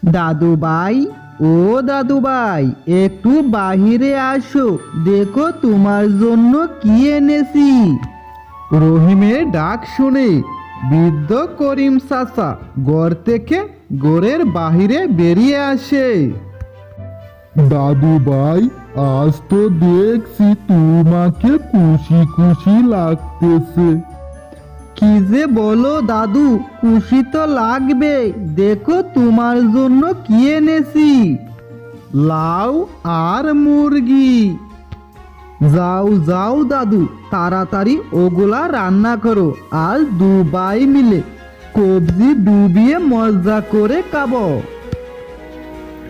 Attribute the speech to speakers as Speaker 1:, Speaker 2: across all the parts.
Speaker 1: দাদু ভাই, ও দাদু ভাই, একটু বাহিরে আসো, দেখো তোমার জন্য কি এনেছি। রহিমের ডাক শুনে বৃদ্ধ করিম চাচা ঘর থেকে ঘরের বাহিরে বেরিয়ে আসে।
Speaker 2: দাদু ভাই, আজ তো দেখছি তোমাকে খুশি খুশি লাগতেছে।
Speaker 1: কি যে বলো দাদু, খুশি তো লাগবে। দেখো তোমার জন্য কি এনেছি, লাউ আর মুরগি। যাও যাও দাদু, তাড়াতাড়ি ওগুলা রান্না করো, আজ দু ভাই মিলে কবজি ডুবিয়ে মজা করে খাবো।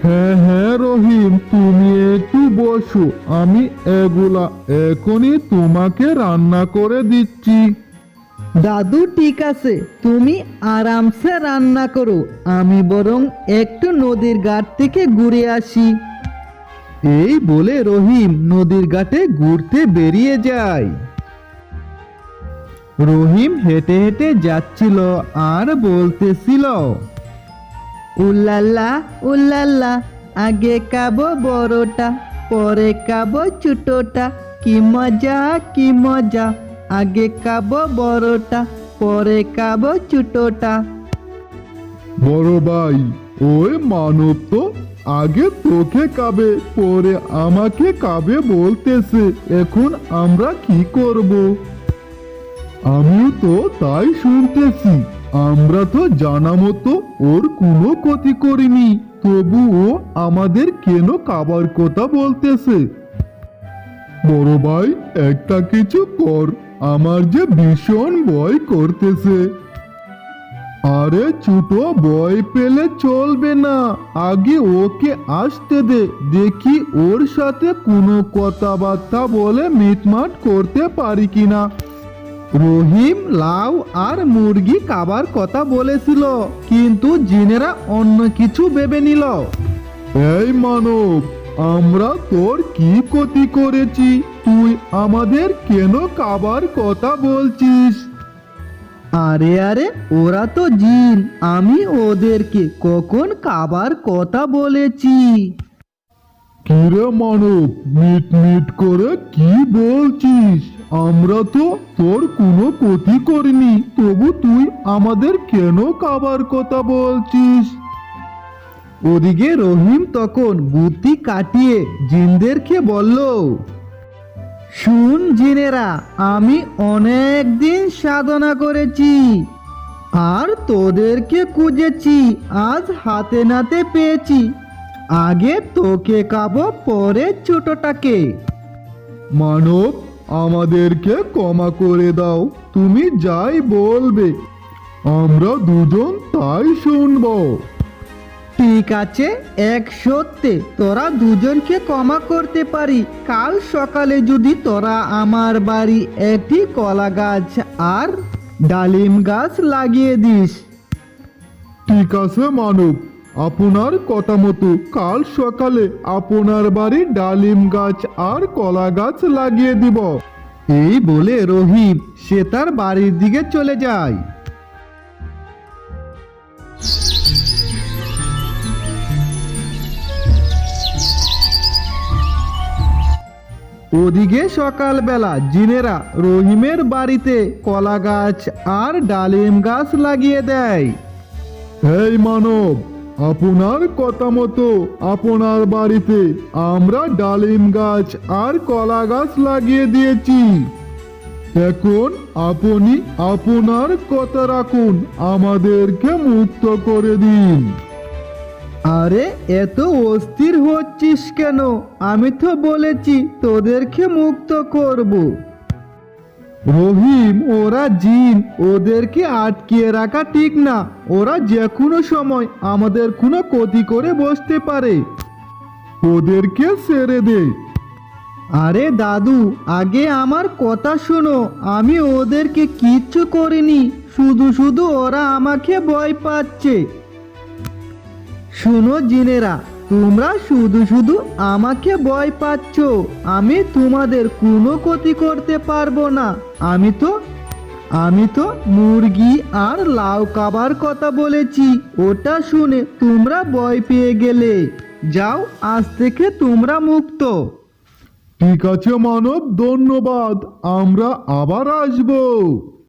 Speaker 2: হ্যাঁ হ্যাঁ রহিম, তুমি একটু বসো, আমি এগুলা এখনই তোমাকে রান্না করে দিচ্ছি।
Speaker 1: দাদু ঠিক আছে, তুমি আরামসে রান্না করো, আমি বরং একটু নদীর ঘাট থেকে ঘুরে আসি। এই বলে রহিম নদীর ঘাটে ঘুরতে বেরিয়ে যায়। রহিম হেঁটে হেঁটে যাচ্ছিল আর বলতেছিল, উল্লাল্লা উল্লাল্লা, আগে খাবো বড়টা, পরে খাবো ছোটটা, কি মজা কি মজা, আগে খাবো বড়টা, পরে খাবো ছোটটা।
Speaker 2: বড় ভাই, ওই মানব তো আগে তোকে কাবে পরে আমাকে কাবে বলতেছে, এখন আমরা কি করব? আমিও তো তাই শুনতেছি। আমরা তো জানা মতো ওর কোনো ক্ষতি করিনি, তবু ও আমাদের কেন কাবার কথা বলতেছে? বড় ভাই, একটা কিছু কর, আমার যে ভীষণ ভয় করতেছে। আরে ছোট, ভয় পেলে চলবে না, আগে ওকে আসতে দে, দেখি ওর সাথে কোনো কথাবার্তা বলে মিটমাট করতে পারি কিনা।
Speaker 1: রহিম লাউ আর মুরগি খাবার কথা বলেছিল, কিন্তু জিনেরা অন্য কিছু ভেবে নিল।
Speaker 2: এই মানব, আমরা তোর কি ক্ষতি করেছি, তুই আমাদের কেন খাবার কথা বলছিস?
Speaker 1: আরে আরে, ওরা তো জিন, আমি ওদেরকে কখন খাবার কথা বলেছি?
Speaker 2: কিরে মানব, মিট মিট করে কি বলছিস? আমরা তো তোর কোনো ক্ষতি করিনি, তবু তুই আমাদের কেন খাবার কথা বলছিস?
Speaker 1: ওদিকে রহিম তখন বুদ্ধি কাটিয়ে জিনদেরকে বলল, শুন জিনেরা, আমি অনেক দিন সাধনা করেছি আর তোদেরকে খুঁজেছি, আজ হাতে নাতে পেয়েছি। আগে তোকে খাবো, পরে ছোটটাকে।
Speaker 2: মানব, আমাদেরকে ক্ষমা করে দাও, তুমি যাই বলবে আমরা দুজন তাই শুনবো।
Speaker 1: ঠিক আছে, এক সত্যি তোরা দুজনকে ক্ষমা করতে পারি। কাল সকালে যদি তোরা আমার বাড়ি একটি কলা গাছ আর ডালিম গাছ লাগিয়ে দিস।
Speaker 2: ঠিক আছে মানব, আপনার কথা মতো কাল সকালে আপনার বাড়ি ডালিম গাছ আর কলা গাছ লাগিয়ে দিব।
Speaker 1: এই বলে রহিম সে তার বাড়ির দিকে চলে যায়। ওদিকে সকালবেলা জিনেরা রহিমের বাড়িতে কলা গাছ আর ডালিম গাছ লাগিয়ে দেয়।
Speaker 2: এই মানব, আপনার কথা মতো আপনার বাড়িতে আমরা ডালিম গাছ আর কলা গাছ লাগিয়ে দিয়েছি। এখন আপনি আপনার কথা রাখুন, আমাদেরকে মুক্ত করে দিন।
Speaker 1: আরে এত অস্থির হচ্ছিস কেন? আমি তো বলেছি তোদেরকে মুক্ত করব। রহিম, ওরা জিন, ওদেরকে আটকিয়ে রাখা ঠিক না, ওরা যে কোনো সময় আমাদের কোনো ক্ষতি করে বসতে পারে।
Speaker 2: ওদেরকে ছেড়ে দে।
Speaker 1: আরে দাদু, আগে আমার কথা শোনো, আমি ওদেরকে কিচ্ছু করিনি, শুধু শুধু ওরা আমাকে ভয় পাচ্ছে। শুনো জিনেরা, তোমরা শুধু শুধু আমাকে ভয় পাচ্ছ, আমি তোমাদের কোনো ক্ষতি করতে পারবো না। আমি তো মুরগি আর লাউ খাবার কথা বলেছি, ওটা শুনে তোমরা ভয় পেয়ে গেলে। যাও, আজ থেকে তোমরা মুক্ত।
Speaker 2: ঠিক আছে মানব, ধন্যবাদ, আমরা আবার আসবো।